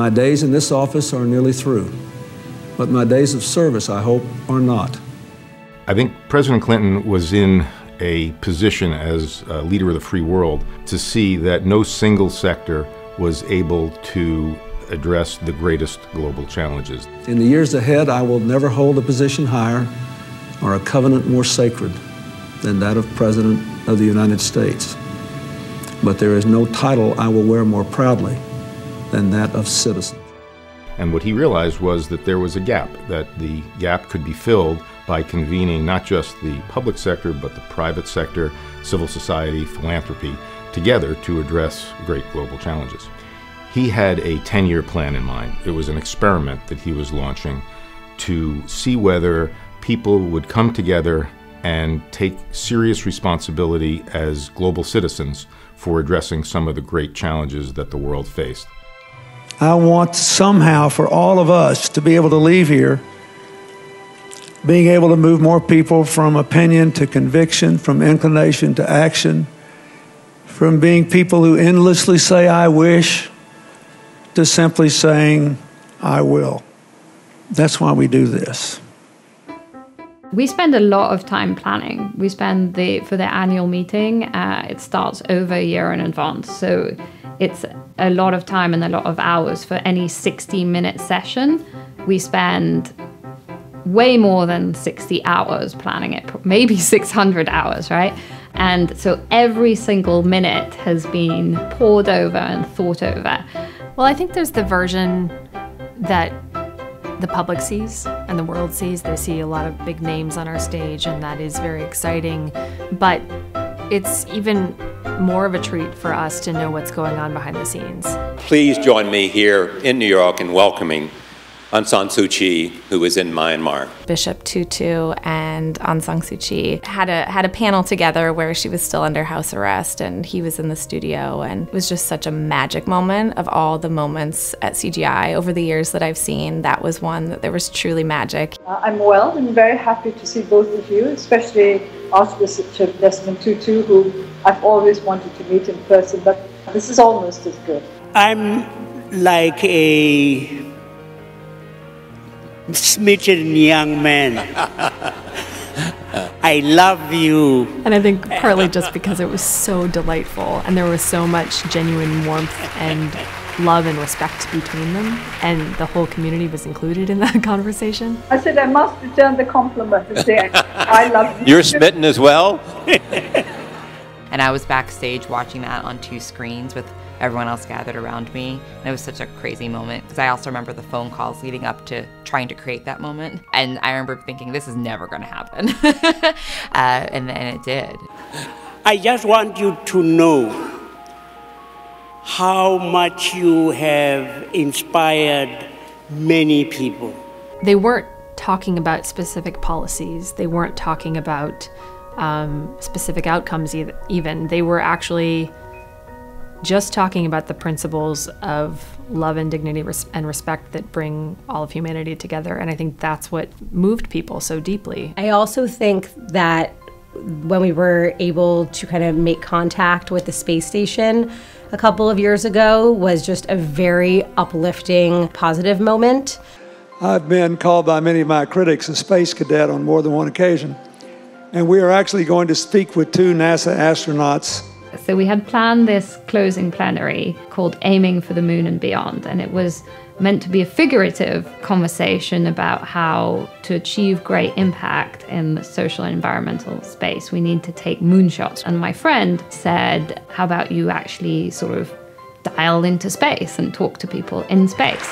My days in this office are nearly through, but my days of service, I hope, are not. I think President Clinton was in a position as a leader of the free world to see that no single sector was able to address the greatest global challenges. In the years ahead, I will never hold a position higher or a covenant more sacred than that of President of the United States. But there is no title I will wear more proudly than that of citizen. And what he realized was that there was a gap, that the gap could be filled by convening not just the public sector, but the private sector, civil society, philanthropy, together to address great global challenges. He had a 10-year plan in mind. It was an experiment that he was launching to see whether people would come together and take serious responsibility as global citizens for addressing some of the great challenges that the world faced. I want somehow for all of us to be able to leave here being able to move more people from opinion to conviction, from inclination to action, from being people who endlessly say, I wish, to simply saying, I will. That's why we do this. We spend a lot of time planning. We spend for the annual meeting, it starts over a year in advance. So it's a lot of time and a lot of hours. For any 60-minute session, we spend way more than 60 hours planning it, maybe 600 hours, right? And so every single minute has been poured over and thought over. Well, I think there's the version that the public sees and the world sees. They see a lot of big names on our stage, and that is very exciting. But it's even more of a treat for us to know what's going on behind the scenes. Please join me here in New York in welcoming Aung San Suu Kyi, who is in Myanmar. Bishop Tutu and Aung San Suu Kyi had a panel together where she was still under house arrest and he was in the studio, and it was just such a magic moment. Of all the moments at CGI over the years that I've seen, that was one that there was truly magic. I'm well and very happy to see both of you, especially Archbishop Desmond Tutu, who I've always wanted to meet in person, but this is almost as good. I'm like a smitten young man. I love you. And I think partly just because it was so delightful and there was so much genuine warmth and love and respect between them, and the whole community was included in that conversation. I said I must return the compliment and say I love you. You're smitten as well? And I was backstage watching that on 2 screens with everyone else gathered around me. And it was such a crazy moment, because I also remember the phone calls leading up to trying to create that moment. And I remember thinking, this is never gonna happen. And then it did. I just want you to know how much you have inspired many people. They weren't talking about specific policies. They weren't talking about specific outcomes even. They were actually just talking about the principles of love and dignity and respect that bring all of humanity together. And I think that's what moved people so deeply. I also think that when we were able to kind of make contact with the space station a couple of years ago was just a very uplifting, positive moment. I've been called by many of my critics a space cadet on more than one occasion. And we are actually going to speak with 2 NASA astronauts. So we had planned this closing plenary called Aiming for the Moon and Beyond, and it was meant to be a figurative conversation about how to achieve great impact in the social and environmental space. We need to take moonshots. And my friend said, how about you actually sort of dial into space and talk to people in space?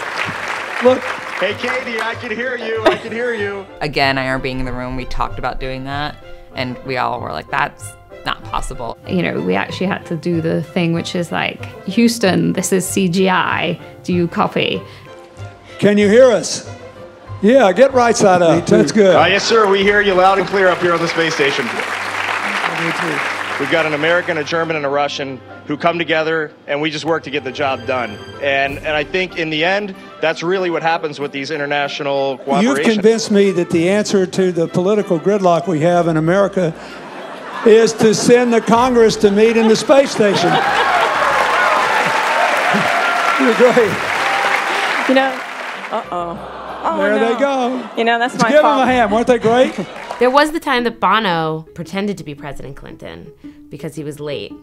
Look. Hey, Katie, I can hear you. I can hear you. Again, I remember being in the room, we talked about doing that, and we all were like, that's not possible. You know, we actually had to do the thing which is like, Houston, this is CGI, do you copy? Can you hear us? Yeah, get right side up. That's good. Yes, sir, we hear you loud and clear up here on the space station. We've got an American, a German, and a Russian who come together, and we just work to get the job done. And I think in the end, that's really what happens with these international cooperations. You've convinced me that the answer to the political gridlock we have in America is to send the Congress to meet in the space station. You're great. You know, oh, there no. they go. You know, that's Let's my give fault. them a hand. Weren't they great? There was the time that Bono pretended to be President Clinton because he was late.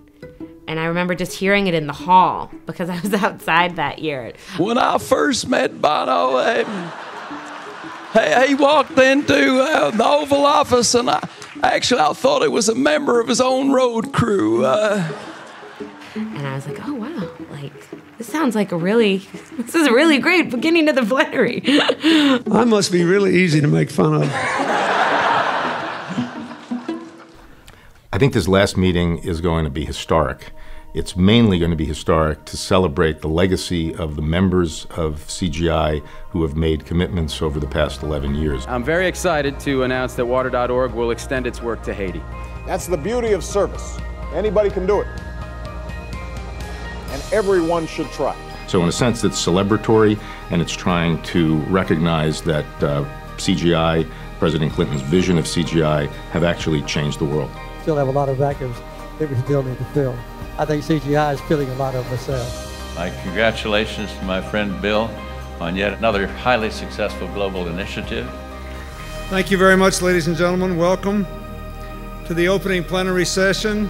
And I remember just hearing it in the hall because I was outside that year. When I first met Bono, he walked into the Oval Office, and I thought it was a member of his own road crew. And I was like, oh, wow, like, this sounds like this is a really great beginning to the plenary. I must be really easy to make fun of. I think this last meeting is going to be historic. It's mainly going to be historic to celebrate the legacy of the members of CGI who have made commitments over the past 11 years. I'm very excited to announce that Water.org will extend its work to Haiti. That's the beauty of service. Anybody can do it. And everyone should try. So in a sense, it's celebratory, and it's trying to recognize that CGI, President Clinton's vision of CGI, have actually changed the world. Still have a lot of vacuums that we still need to fill. I think CGI is filling a lot of myself. My congratulations to my friend Bill on yet another highly successful global initiative. Thank you very much, ladies and gentlemen. Welcome to the opening plenary session